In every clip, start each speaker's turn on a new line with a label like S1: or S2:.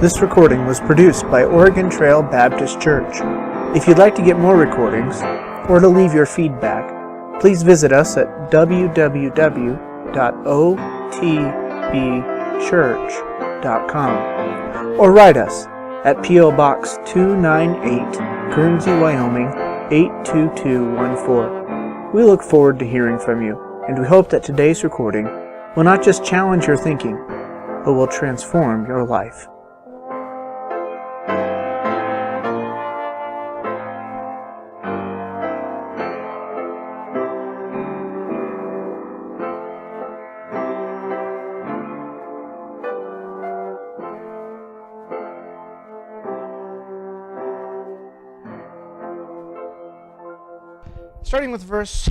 S1: This recording was produced by Oregon Trail Baptist Church. If you'd like to get more recordings, or to leave your feedback, please visit us at www.otbchurch.com or write us at P.O. Box 298, Guernsey, Wyoming 82214. We look forward to hearing from you, and we hope that today's recording will not just challenge your thinking, but will transform your life.
S2: Starting with verse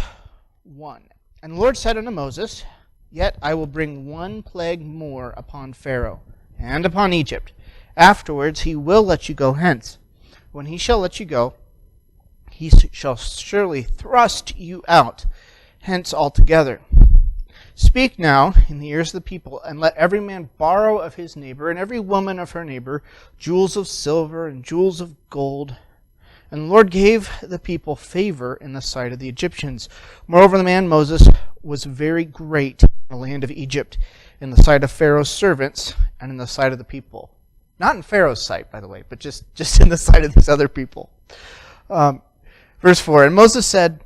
S2: 1. And the Lord said unto Moses, Yet I will bring one plague more upon Pharaoh, and upon Egypt. Afterwards he will let you go hence. When he shall let you go, he shall surely thrust you out hence altogether. Speak now in the ears of the people, and let every man borrow of his neighbor, and every woman of her neighbor, jewels of silver and jewels of gold. And the Lord gave the people favor in the sight of the Egyptians. Moreover, the man Moses was very great in the land of Egypt, in the sight of Pharaoh's servants, and in the sight of the people. Not in Pharaoh's sight, by the way, but just in the sight of these other people. Verse 4, And Moses said,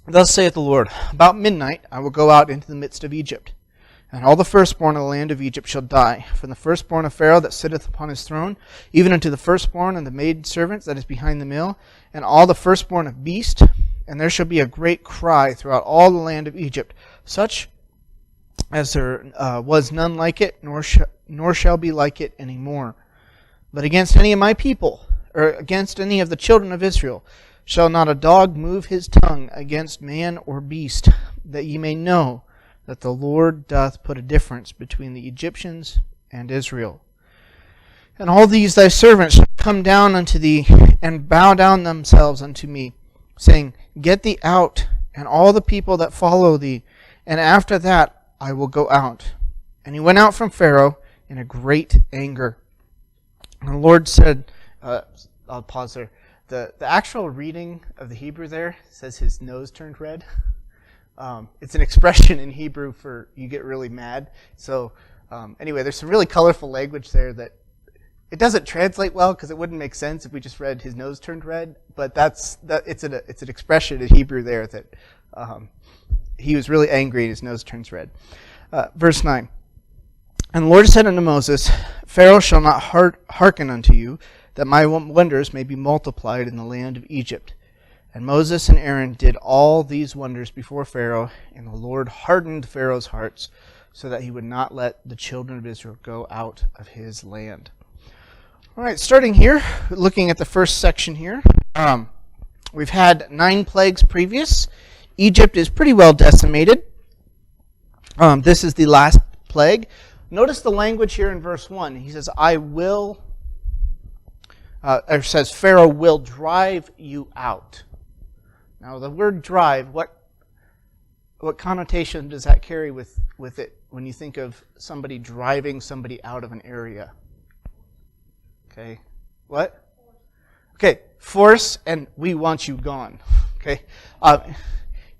S2: Thus saith the Lord, About midnight I will go out into the midst of Egypt, and all the firstborn of the land of Egypt shall die, from the firstborn of Pharaoh that sitteth upon his throne, even unto the firstborn of the maidservant that is behind the mill, and all the firstborn of beast. And there shall be a great cry throughout all the land of Egypt, such as there was none like it, nor shall be like it any more. But against any of my people, or against any of the children of Israel, shall not a dog move his tongue against man or beast, that ye may know that the Lord doth put a difference between the Egyptians and Israel. And all these thy servants shall come down unto thee, and bow down themselves unto me, saying, Get thee out, and all the people that follow thee, and after that I will go out. And he went out from Pharaoh in a great anger. And the Lord said, I'll pause there. The actual reading of the Hebrew there says his nose turned red. It's an expression in Hebrew for you get really mad. So anyway, there's some really colorful language there that it doesn't translate well because it wouldn't make sense if we just read his nose turned red. But it's an expression in Hebrew there that he was really angry and his nose turns red. Verse 9. And the Lord said unto Moses, Pharaoh shall not hearken unto you, that my wonders may be multiplied in the land of Egypt. And Moses and Aaron did all these wonders before Pharaoh, and the Lord hardened Pharaoh's hearts, so that he would not let the children of Israel go out of his land. All right, starting here, looking at the first section here. We've had 9 plagues previous. Egypt is pretty well decimated. This is the last plague. Notice the language here in verse 1. He says, says, Pharaoh will drive you out. Now, the word drive, what connotation does that carry with it when you think of somebody driving somebody out of an area? Okay, what? Okay, force and we want you gone. Okay,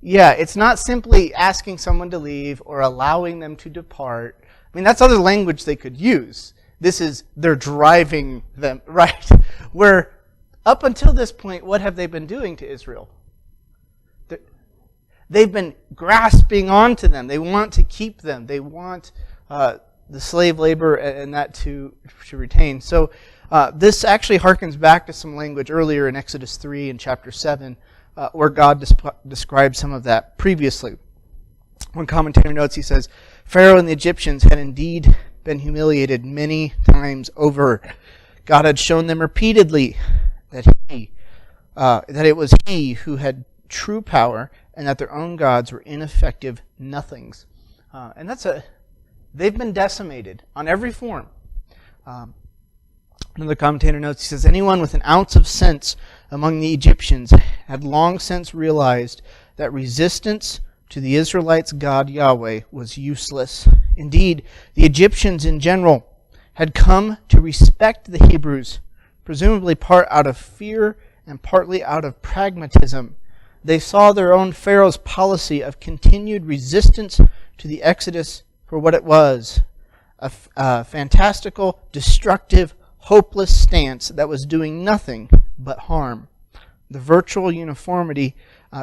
S2: yeah, it's not simply asking someone to leave or allowing them to depart. I mean, that's other language they could use. This is, they're driving them, right? Where up until this point, what have they been doing to Israel? They've been grasping onto them. They want to keep them. They want the slave labor and that to retain. So this actually harkens back to some language earlier in Exodus 3 and chapter 7, where God described some of that previously. One commentator notes, he says, Pharaoh and the Egyptians had indeed been humiliated many times over. God had shown them repeatedly that it was He who had true power, and that their own gods were ineffective nothings. And they've been decimated on every form. Another commentator notes, he says, anyone with an ounce of sense among the Egyptians had long since realized that resistance to the Israelites' God Yahweh was useless. Indeed, the Egyptians in general had come to respect the Hebrews, presumably part out of fear and partly out of pragmatism. They saw their own Pharaoh's policy of continued resistance to the Exodus for what it was, a fantastical, destructive, hopeless stance that was doing nothing but harm. The virtual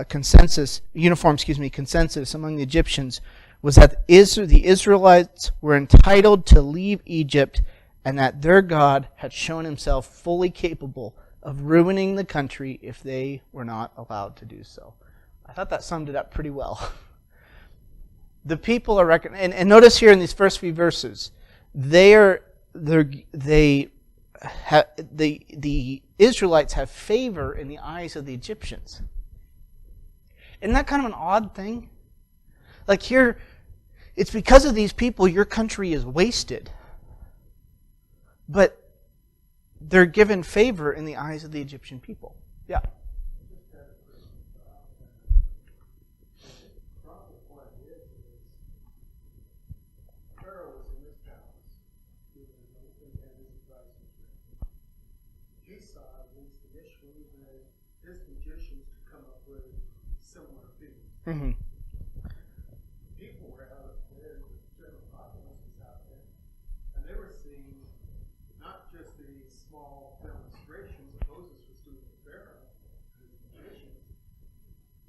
S2: consensus among the Egyptians was that the Israelites were entitled to leave Egypt and that their God had shown himself fully capable of ruining the country if they were not allowed to do so. I thought that summed it up pretty well. The people are and notice here in these first few verses, the Israelites have favor in the eyes of the Egyptians. Isn't that kind of an odd thing? Like here, it's because of these people your country is wasted. But they're given favor in the eyes of the Egyptian people. Yeah.
S3: Pharaoh was in his palace. He was and his advisors. He saw, at least initially, that his magicians could come up with similar things.
S2: Mm-hmm.
S3: People were out there, the general populace was out there, and they were seeing not just the small demonstrations that Moses was doing to Pharaoh and his magicians,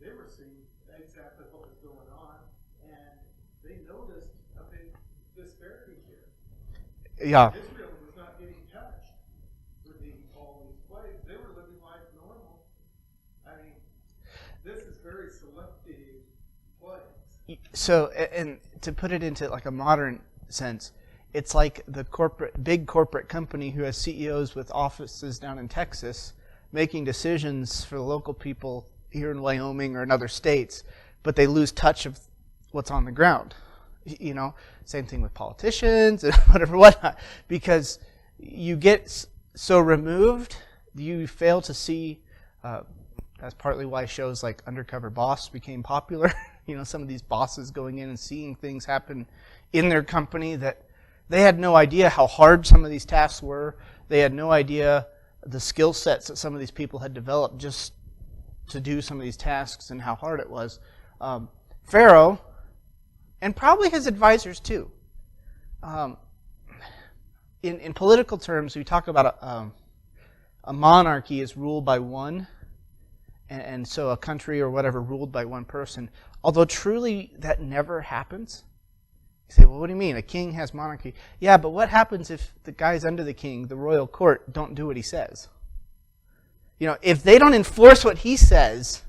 S3: they were seeing exactly what was going on, and they noticed a big disparity here.
S2: Yeah.
S3: Israel was not getting touched with all these plagues. They were living life normal. I mean, this is very selective plagues.
S2: So, and to put it into like a modern sense, it's like the big corporate company who has CEOs with offices down in Texas making decisions for the local people here in Wyoming or in other states, but they lose touch of what's on the ground. You know, same thing with politicians and whatnot, because you get so removed, you fail to see. That's partly why shows like Undercover Boss became popular. You know, some of these bosses going in and seeing things happen in their company that they had no idea how hard some of these tasks were. They had no idea the skill sets that some of these people had developed just to do some of these tasks and how hard it was. Pharaoh, and probably his advisors too. In political terms, we talk about a monarchy is ruled by one, and so a country or whatever ruled by one person. Although truly that never happens. You say, well, what do you mean? A king has monarchy. Yeah, but what happens if the guys under the king, the royal court, don't do what he says? You know, if they don't enforce what he says,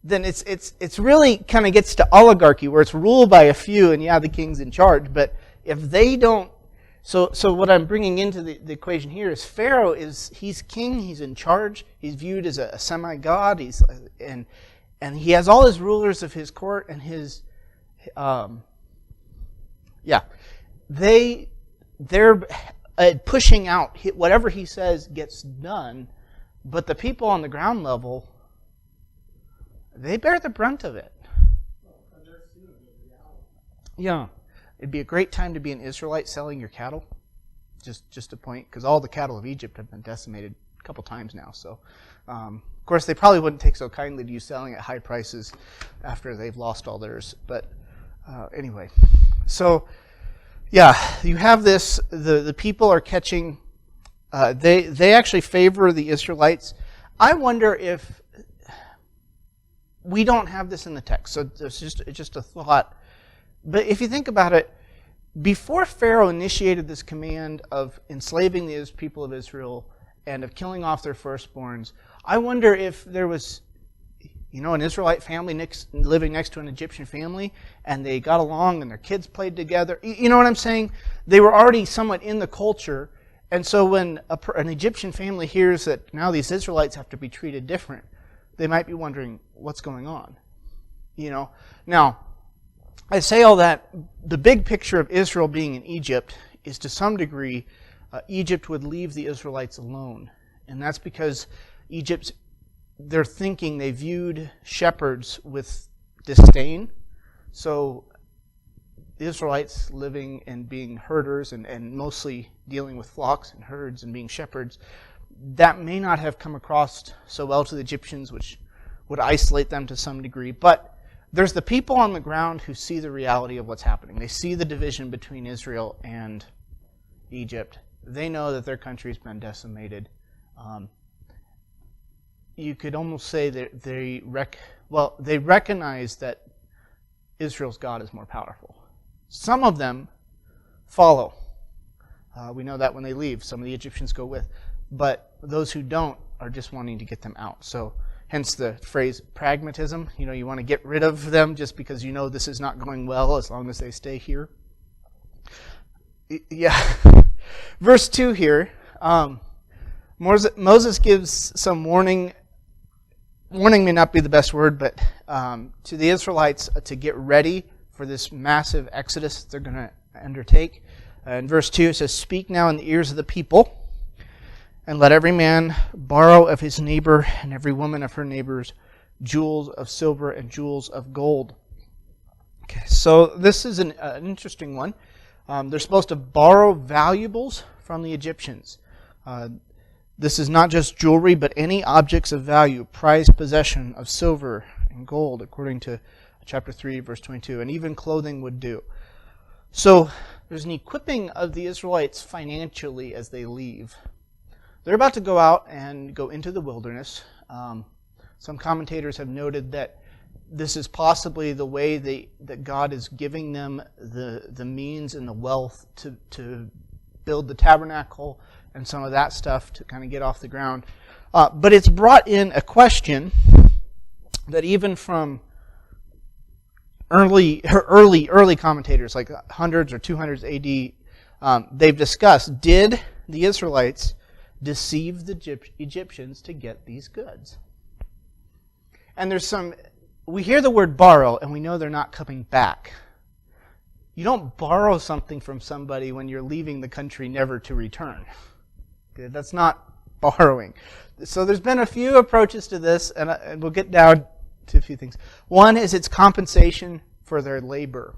S2: then it's really kind of gets to oligarchy where it's ruled by a few and yeah, the king's in charge. But if they don't, so what I'm bringing into the equation here is Pharaoh he's king, he's in charge, he's viewed as a semi-god, and he has all his rulers of his court and his, they're pushing out whatever he says gets done, but the people on the ground level, they bear the brunt of it. Yeah. It'd be a great time to be an Israelite selling your cattle. Just a point, because all the cattle of Egypt have been decimated a couple times now. So, of course, they probably wouldn't take so kindly to you selling at high prices after they've lost all theirs. But anyway, so yeah, you have this. The people are catching. They actually favor the Israelites. I wonder if we don't have this in the text, so it's just a thought. But if you think about it, before Pharaoh initiated this command of enslaving the people of Israel and of killing off their firstborns, I wonder if there was, an Israelite family living next to an Egyptian family, and they got along and their kids played together. You know what I'm saying? They were already somewhat in the culture, and so when an Egyptian family hears that now these Israelites have to be treated different, they might be wondering, what's going on? Now, I say all that, the big picture of Israel being in Egypt is to some degree, Egypt would leave the Israelites alone. And that's because they viewed shepherds with disdain. So Israelites living and being herders and mostly dealing with flocks and herds and being shepherds, that may not have come across so well to the Egyptians, which would isolate them to some degree. But there's the people on the ground who see the reality of what's happening. They see the division between Israel and Egypt. They know that their country's been decimated. You could almost say that they recognize that Israel's God is more powerful. Some of them follow. We know that when they leave. Some of the Egyptians go with. But those who don't are just wanting to get them out. So hence the phrase pragmatism. You want to get rid of them just because you know this is not going well as long as they stay here. Yeah. Verse 2 here. Moses gives some warning. Warning may not be the best word, but to the Israelites to get ready for this massive exodus they're going to undertake. In verse 2 it says, "Speak now in the ears of the people, and let every man borrow of his neighbor and every woman of her neighbors jewels of silver and jewels of gold." Okay, so this is an interesting one. They're supposed to borrow valuables from the Egyptians. This is not just jewelry, but any objects of value, prized possession of silver and gold, according to chapter 3, verse 22, and even clothing would do. So there's an equipping of the Israelites financially as they leave. They're about to go out and go into the wilderness. Some commentators have noted that this is possibly the way that God is giving them the means and the wealth to build the tabernacle and some of that stuff to kind of get off the ground. But it's brought in a question that even from early commentators, like hundreds or 200s AD, they've discussed, did the Israelites deceive the Egyptians to get these goods? And we hear the word borrow, and we know they're not coming back. You don't borrow something from somebody when you're leaving the country never to return. Okay, that's not borrowing. So there's been a few approaches to this, and we'll get down to a few things. One is it's compensation for their labor.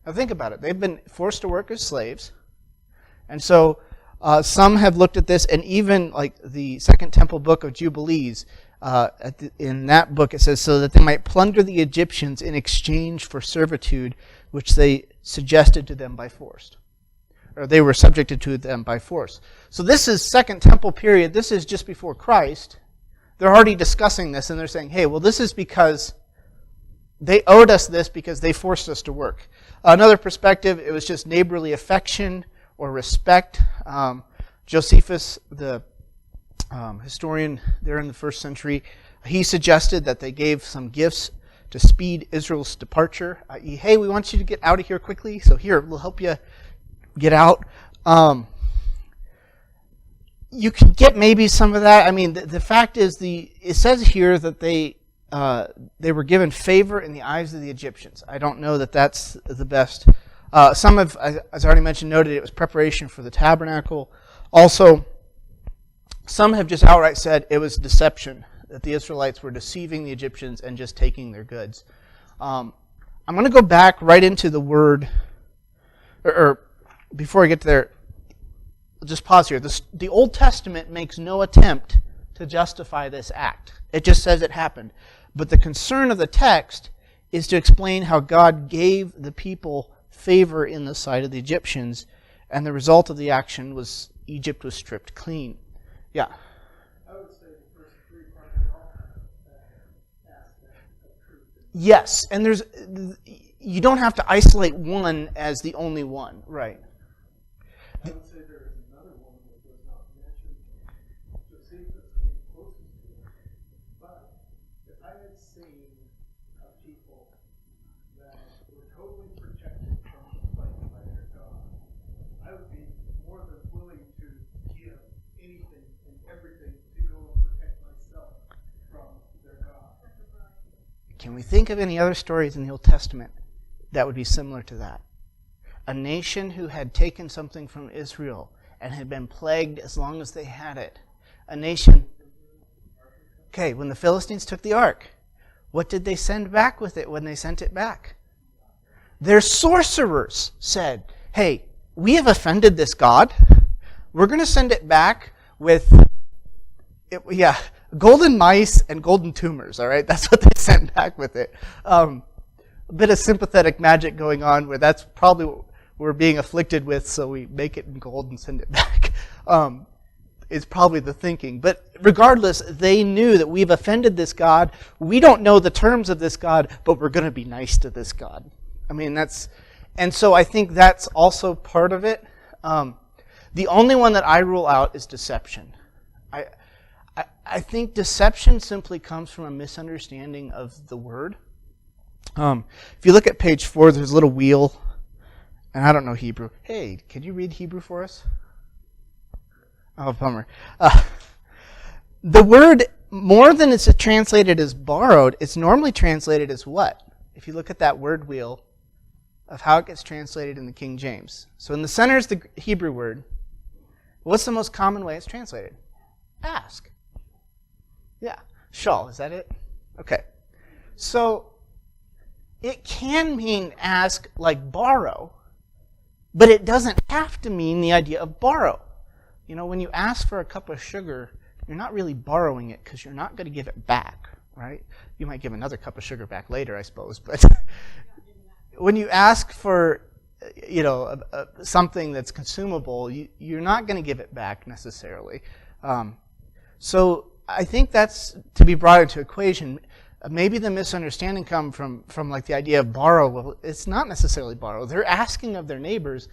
S2: Now think about it. They've been forced to work as slaves. And so some have looked at this, and even like the Second Temple book of Jubilees, in that book it says, so that they might plunder the Egyptians in exchange for servitude, which they suggested to them by force. Or they were subjected to them by force. So this is Second Temple period. This is just before Christ. They're already discussing this, and they're saying, hey, well, this is because they owed us this because they forced us to work. Another perspective, it was just neighborly affection or respect. Josephus, the historian there in the first century, he suggested that they gave some gifts to speed Israel's departure. Hey, we want you to get out of here quickly, so here, we'll help you get out. You could get maybe some of that. I mean, the fact is, it says here that they were given favor in the eyes of the Egyptians. I don't know that that's the best. Some have, as I already mentioned, noted it was preparation for the tabernacle. Also, some have just outright said it was deception, that the Israelites were deceiving the Egyptians and just taking their goods. I'm going to go back right into the word, or before I get to there, I'll just pause here. The Old Testament makes no attempt to justify this act. It just says it happened. But the concern of the text is to explain how God gave the people favor in the sight of the Egyptians, and the result of the action was Egypt was stripped clean. Yeah.
S3: I would say the first three parts of all aspect of truth.
S2: Yes, and you don't have to isolate one as the only one, right?
S3: I would say there is another one that was not mentioned. Josephus came closest to it. But if I had seen a people that were totally protected from the fight by their God, I would be more than willing to give anything and everything to go and protect myself from their God.
S2: Can we think of any other stories in the Old Testament that would be similar to that? A nation who had taken something from Israel and had been plagued as long as they had it. A nation... Okay, when the Philistines took the ark, what did they send back with it when they sent it back? Their sorcerers said, hey, we have offended this god. We're going to send it back with, golden mice and golden tumors, all right? That's what they sent back with it. A bit of sympathetic magic going on where that's probably what we're being afflicted with, so we make it in gold and send it back. Is probably the thinking. But regardless, they knew that we've offended this God. We don't know the terms of this God, but we're going to be nice to this God. I mean, and so I think that's also part of it. The only one that I rule out is deception. I think deception simply comes from a misunderstanding of the word. If you look at page 4, there's a little wheel, and I don't know Hebrew. Hey, can you read Hebrew for us? Oh, bummer. The word, more than it's translated as borrowed, it's normally translated as what? If you look at that word wheel of how it gets translated in the King James. So in the center is the Hebrew word. What's the most common way it's translated? Ask. Yeah. Shal, is that it? Okay. So it can mean ask like borrow, but it doesn't have to mean the idea of borrow. You know, when you ask for a cup of sugar, you're not really borrowing it because you're not going to give it back, right? You might give another cup of sugar back later, I suppose. But when you ask for, something that's consumable, you're not going to give it back necessarily. So I think that's to be brought into equation. Maybe the misunderstanding come from like the idea of borrow. Well, it's not necessarily borrow. They're asking of their neighbors,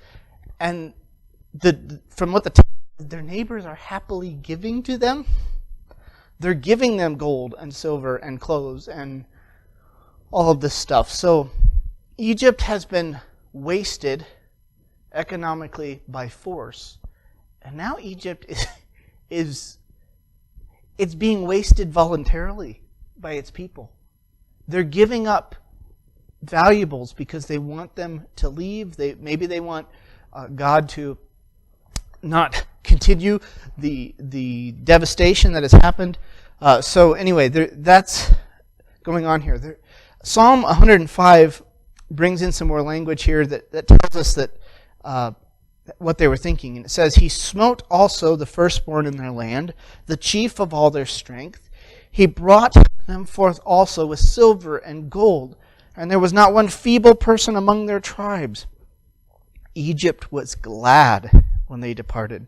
S2: and from what their neighbors are happily giving to them. They're giving them gold and silver and clothes and all of this stuff. So Egypt has been wasted economically by force. And now Egypt is being wasted voluntarily by its people. They're giving up valuables because they want them to leave. Maybe they want God to not continue the devastation that has happened. So anyway, that's going on here. Psalm 105 brings in some more language here that tells us that what they were thinking. And it says, He smote also the firstborn in their land, the chief of all their strength. He brought them forth also with silver and gold, and there was not one feeble person among their tribes. Egypt was glad when they departed,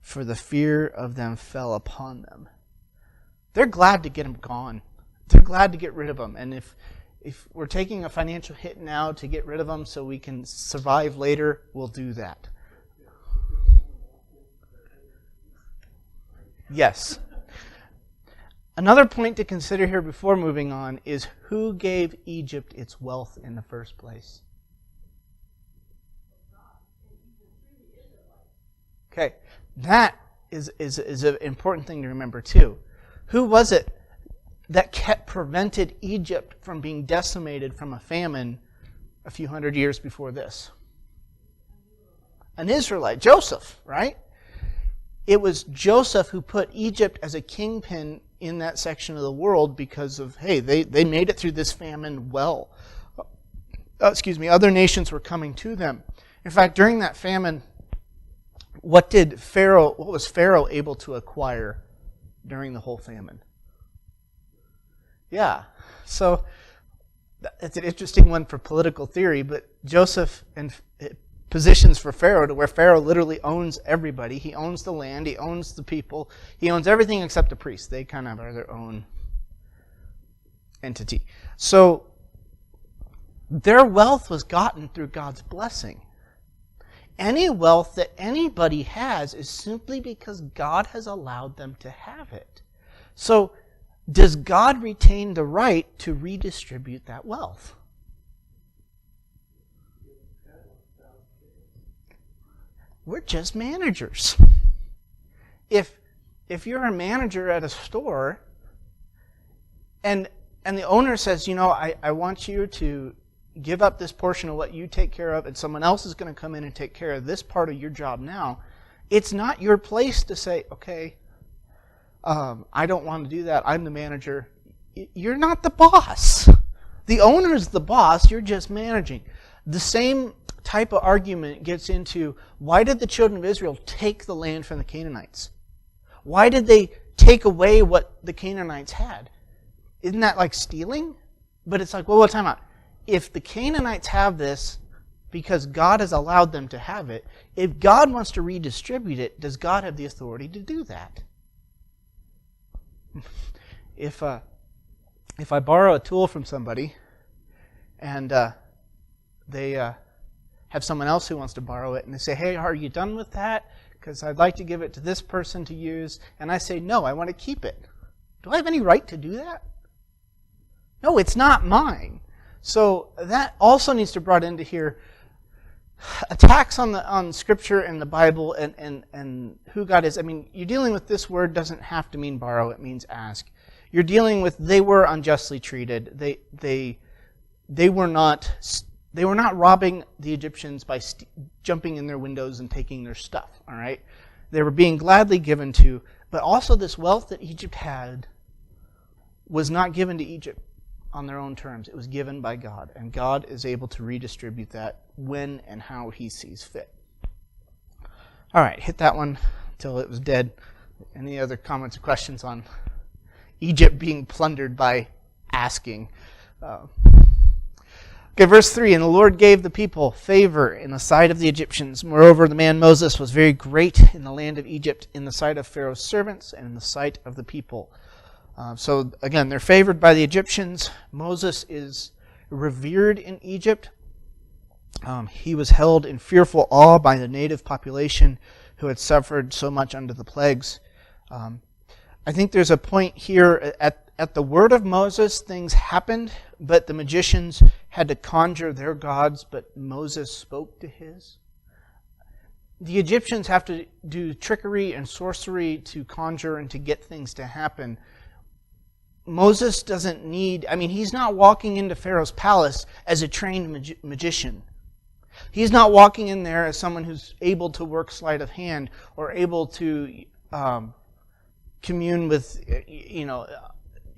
S2: for the fear of them fell upon them. They're glad to get them gone. They're glad to get rid of them. And if we're taking a financial hit now to get rid of them so we can survive later, we'll do that. Yes. Another point to consider here before moving on is who gave Egypt its wealth in the first place? Okay, that is an important thing to remember too. Who was it that prevented Egypt from being decimated from a famine a few hundred years before this? An Israelite, Joseph, right? It was Joseph who put Egypt as a kingpin in that section of the world because of, hey, they made it through this famine well. Other nations were coming to them. In fact, during that famine, what was Pharaoh able to acquire during the whole famine? Yeah. So it's an interesting one for political theory, but Joseph and positions for Pharaoh to where Pharaoh literally owns everybody. He owns the land, he owns the people, he owns everything except the priests. They kind of are their own entity. So their wealth was gotten through God's blessing. Any wealth that anybody has is simply because God has allowed them to have it. So, does God retain the right to redistribute that wealth? We're just managers. If you're a manager at a store and the owner says, I want you to give up this portion of what you take care of, and someone else is going to come in and take care of this part of your job now, it's not your place to say, okay, I don't want to do that. I'm the manager. You're not the boss. The owner's the boss. You're just managing. The same type of argument gets into, why did the children of Israel take the land from the Canaanites? Why did they take away what the Canaanites had? Isn't that like stealing? But it's like, well, time out. If the Canaanites have this because God has allowed them to have it, if God wants to redistribute it, does God have the authority to do that? If I borrow a tool from somebody and they have someone else who wants to borrow it, and they say, hey, are you done with that? Because I'd like to give it to this person to use. And I say, no, I want to keep it. Do I have any right to do that? No, it's not mine. So that also needs to be brought into here. Attacks on Scripture and the Bible and who God is. I mean, you're dealing with this word doesn't have to mean borrow. It means ask. You're dealing with they were unjustly treated. They were not robbing the Egyptians by jumping in their windows and taking their stuff. All right, they were being gladly given to. But also this wealth that Egypt had was not given to Egypt on their own terms. It was given by God, and God is able to redistribute that when and how He sees fit. All right, hit that one until it was dead. Any other comments or questions on Egypt being plundered by asking? Okay, verse 3, and the Lord gave the people favor in the sight of the Egyptians. Moreover, the man Moses was very great in the land of Egypt, in the sight of Pharaoh's servants, and in the sight of the people. So again, they're favored by the Egyptians. Moses is revered in Egypt. He was held in fearful awe by the native population who had suffered so much under the plagues. I think there's a point here at the word of Moses, things happened, but the magicians had to conjure their gods, but Moses spoke to his. The Egyptians have to do trickery and sorcery to conjure and to get things to happen. Moses doesn't need, he's not walking into Pharaoh's palace as a trained magician. He's not walking in there as someone who's able to work sleight of hand or able to commune with,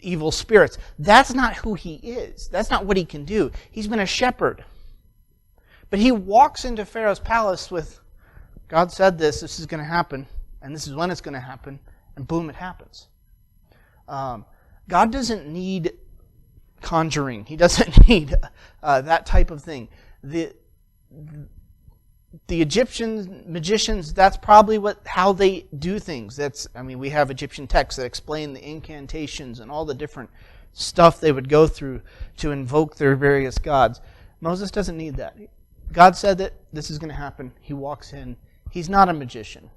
S2: evil spirits. That's not who he is. That's not what he can do. He's been a shepherd. But he walks into Pharaoh's palace with, God said this is going to happen, and this is when it's going to happen, and boom, it happens. God doesn't need conjuring. He doesn't need that type of thing. The Egyptian magicians, that's probably how they do things. We have Egyptian texts that explain the incantations and all the different stuff they would go through to invoke their various gods. Moses doesn't need that. God said that this is going to happen. He walks in. He's not a magician.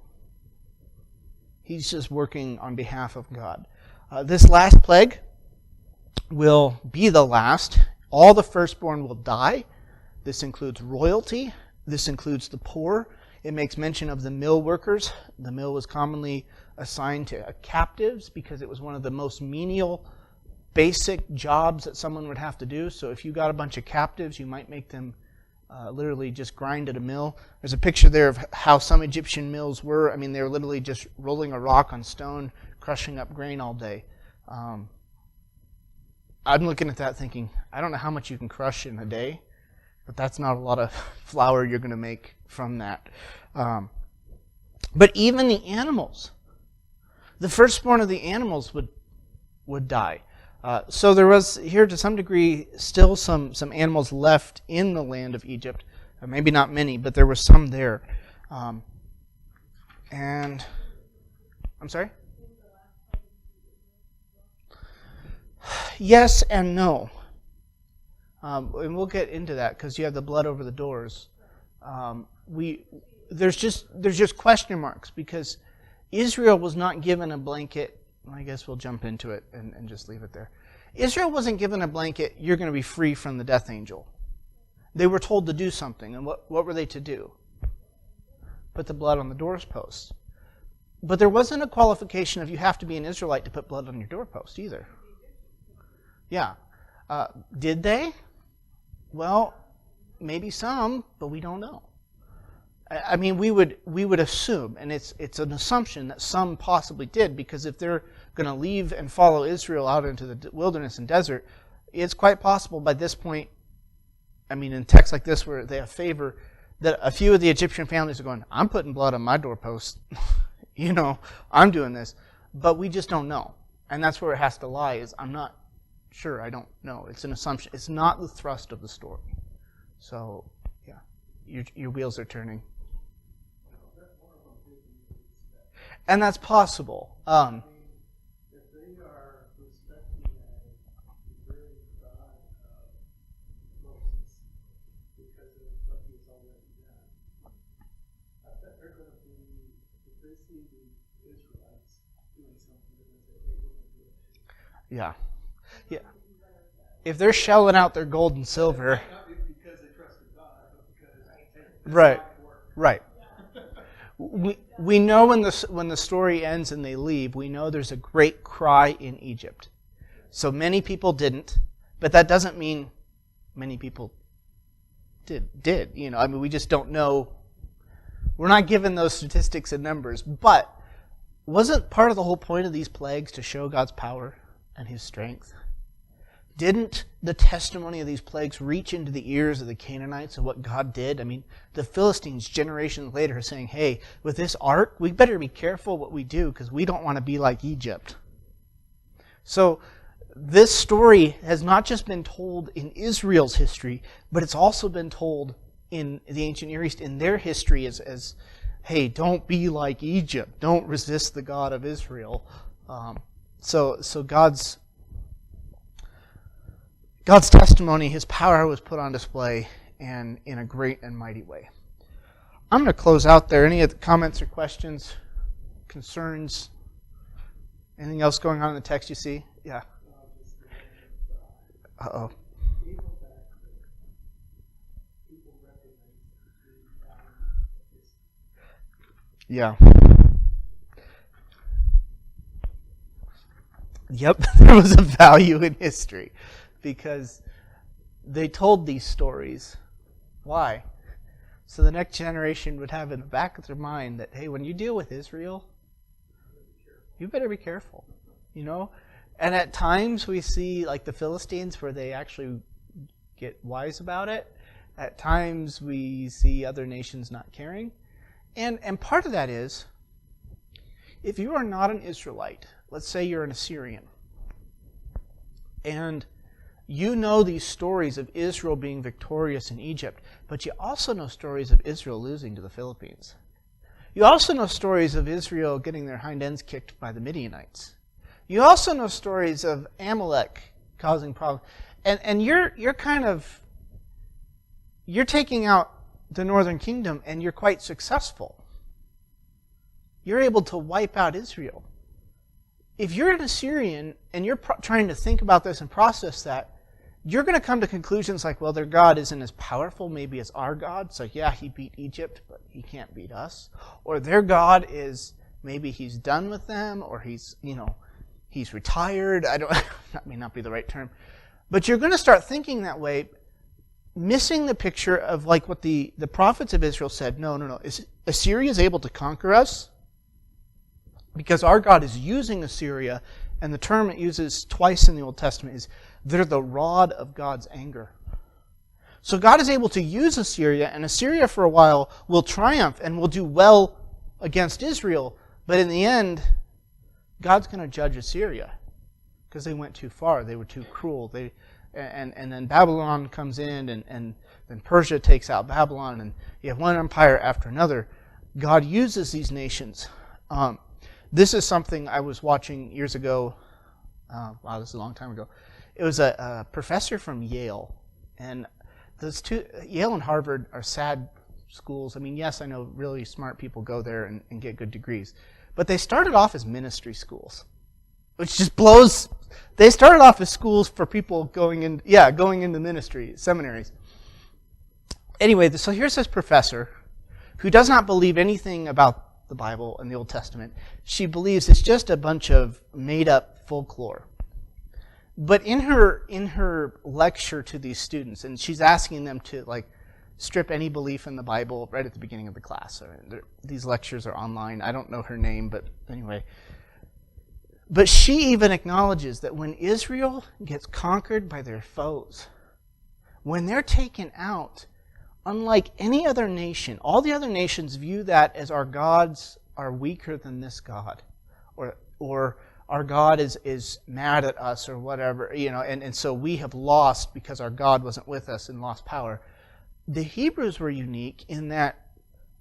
S2: He's just working on behalf of God. This last plague will be the last. All the firstborn will die. This includes royalty. This includes the poor. It makes mention of the mill workers. The mill was commonly assigned to captives because it was one of the most menial, basic jobs that someone would have to do. So if you got a bunch of captives, you might make them literally just grind at a mill. There's a picture there of how some Egyptian mills were. They were literally just rolling a rock on stone, crushing up grain all day. I'm looking at that thinking, I don't know how much you can crush in a day, but that's not a lot of flour you're going to make from that. But even the animals, the firstborn of the animals would die. So there was here to some degree still some animals left in the land of Egypt. Maybe not many, but there were some there. And I'm sorry? Yes and no. And we'll get into that because you have the blood over the doors. There's just question marks because Israel was not given a blanket. I guess we'll jump into it and just leave it there. Israel wasn't given a blanket, you're going to be free from the death angel. They were told to do something, and what were they to do? Put the blood on the doorposts. But there wasn't a qualification of you have to be an Israelite to put blood on your doorpost either. Yeah. Did they? Well, maybe some, but we don't know. We would assume, and it's an assumption that some possibly did, because if they're going to leave and follow Israel out into the wilderness and desert, it's quite possible by this point I mean, in texts like this where they have favor, that a few of the Egyptian families are going, I'm putting blood on my doorpost. I'm doing this. But we just don't know. And that's where it has to lie, is I'm not sure, I don't know. It's an assumption. It's not the thrust of the story. So, yeah, your wheels are turning. And that's possible.
S3: If they are respecting a very God of Moses because of what he's already done, I bet they're going to be, if they see the Israelites doing something, they're going to say, hey, we're going to do it.
S2: Yeah. If they're shelling out their gold and silver.
S3: Not because they trusted God, but because
S2: Right. Right. We know when the story ends and they leave, we know there's a great cry in Egypt. So many people didn't, but that doesn't mean many people did. We just don't know. We're not given those statistics and numbers. But wasn't part of the whole point of these plagues to show God's power and his strength? Didn't the testimony of these plagues reach into the ears of the Canaanites of what God did? I mean, the Philistines generations later are saying, hey, with this ark, we better be careful what we do because we don't want to be like Egypt. So this story has not just been told in Israel's history, but it's also been told in the ancient Near East in their history as hey, don't be like Egypt. Don't resist the God of Israel. So God's testimony, his power was put on display, and in a great and mighty way. I'm going to close out there. Any other comments or questions, concerns? Anything else going on in the text you see? Yeah. Uh-oh. Yeah. Yep, there was a value in history because they told these stories. Why? So the next generation would have in the back of their mind that, hey, when you deal with Israel, you better be careful, And at times we see, like the Philistines, where they actually get wise about it. At times we see other nations not caring. And part of that is, if you are not an Israelite, let's say you're an Assyrian, and you know these stories of Israel being victorious in Egypt, but you also know stories of Israel losing to the Philippines. You also know stories of Israel getting their hind ends kicked by the Midianites. You also know stories of Amalek causing problems. And you're taking out the northern kingdom, and you're quite successful. You're able to wipe out Israel. If you're an Assyrian and you're trying to think about this and process that, you're going to come to conclusions like, well, their God isn't as powerful maybe as our God. So yeah, he beat Egypt, but he can't beat us. Or their God is, maybe he's done with them, or he's retired. That may not be the right term. But you're going to start thinking that way, missing the picture of like what the prophets of Israel said. No. Assyria is able to conquer us because our God is using Assyria, and the term it uses twice in the Old Testament is they're the rod of God's anger. So God is able to use Assyria, and Assyria for a while will triumph and will do well against Israel, but in the end, God's going to judge Assyria because they went too far. They were too cruel. And then Babylon comes in, and then Persia takes out Babylon, and you have one empire after another. God uses these nations. This is something I was watching years ago. Wow, this is a long time ago. It was a professor from Yale, and those two, Yale and Harvard, are sad schools. I mean, yes, I know really smart people go there and get good degrees, but they started off as ministry schools, which just blows. They started off as schools for people going into ministry, seminaries. Anyway, so here's this professor who does not believe anything about the Bible and the Old Testament. She believes it's just a bunch of made-up folklore. But in her lecture to these students, and she's asking them to strip any belief in the Bible right at the beginning of the class. These lectures are online. I don't know her name, but anyway. But she even acknowledges that when Israel gets conquered by their foes, when they're taken out, unlike any other nation, all the other nations view that as our gods are weaker than this God, or our God is mad at us or whatever, and so we have lost because our God wasn't with us and lost power. The Hebrews were unique in that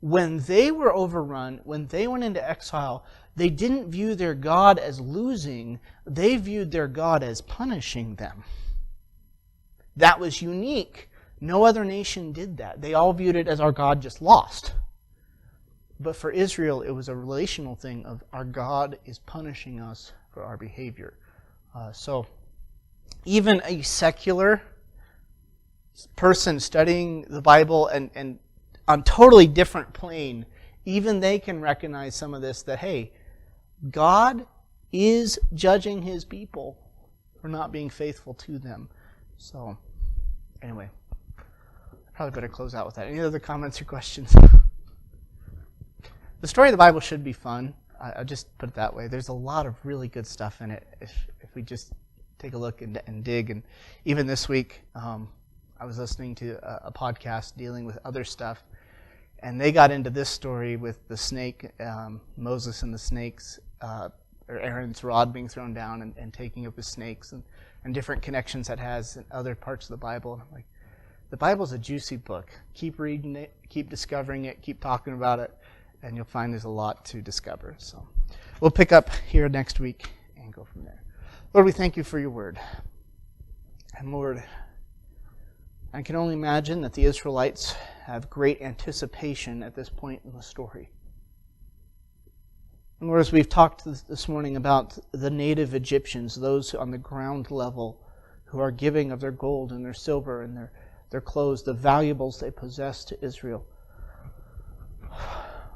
S2: when they were overrun, when they went into exile, they didn't view their God as losing, they viewed their God as punishing them. That was unique. No other nation did that. They all viewed it as our God just lost. But for Israel, it was a relational thing of our God is punishing us for our behavior. So even a secular person studying the Bible and on totally different plane, even they can recognize some of this, that, hey, God is judging His people for not being faithful to them. So, anyway, I probably better close out with that. Any other comments or questions? The story of the Bible should be fun. I'll just put it that way. There's a lot of really good stuff in it if we just take a look and dig. And even this week, I was listening to a podcast dealing with other stuff, and they got into this story with the snake, Moses and the snakes, or Aaron's rod being thrown down and taking up his snakes, and different connections that has in other parts of the Bible. And I'm like, the Bible's a juicy book. Keep reading it, keep discovering it, keep talking about it, and you'll find there's a lot to discover. So we'll pick up here next week and go from there. Lord, we thank you for your word. And Lord, I can only imagine that the Israelites have great anticipation at this point in the story. And Lord, as we've talked this morning about the native Egyptians, those on the ground level who are giving of their gold and their silver and their clothes, the valuables they possess to Israel.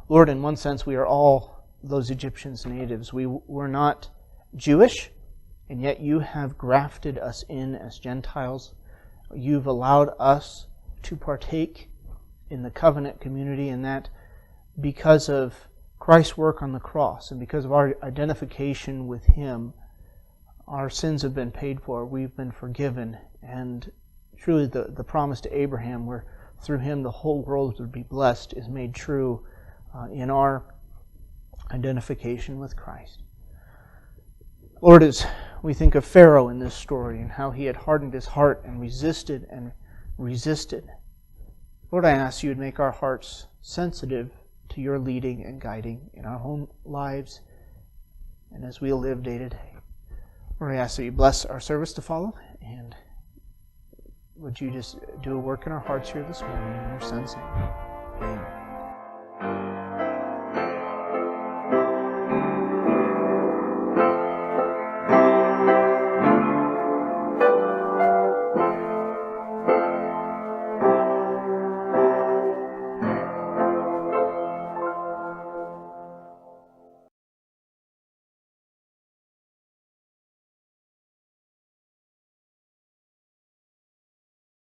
S2: Lord, in one sense, we are all those Egyptians natives. We're not Jewish, and yet you have grafted us in as Gentiles. You've allowed us to partake in the covenant community, and that because of Christ's work on the cross and because of our identification with Him, our sins have been paid for, we've been forgiven, and truly the promise to Abraham, where through him the whole world would be blessed, is made true in our identification with Christ. Lord, as we think of Pharaoh in this story and how he had hardened his heart and resisted, Lord, I ask you would make our hearts sensitive to your leading and guiding in our own lives and as we live day to day. Lord, I ask that you bless our service to follow, and would you just do a work in our hearts here this morning in your Son's name. Amen.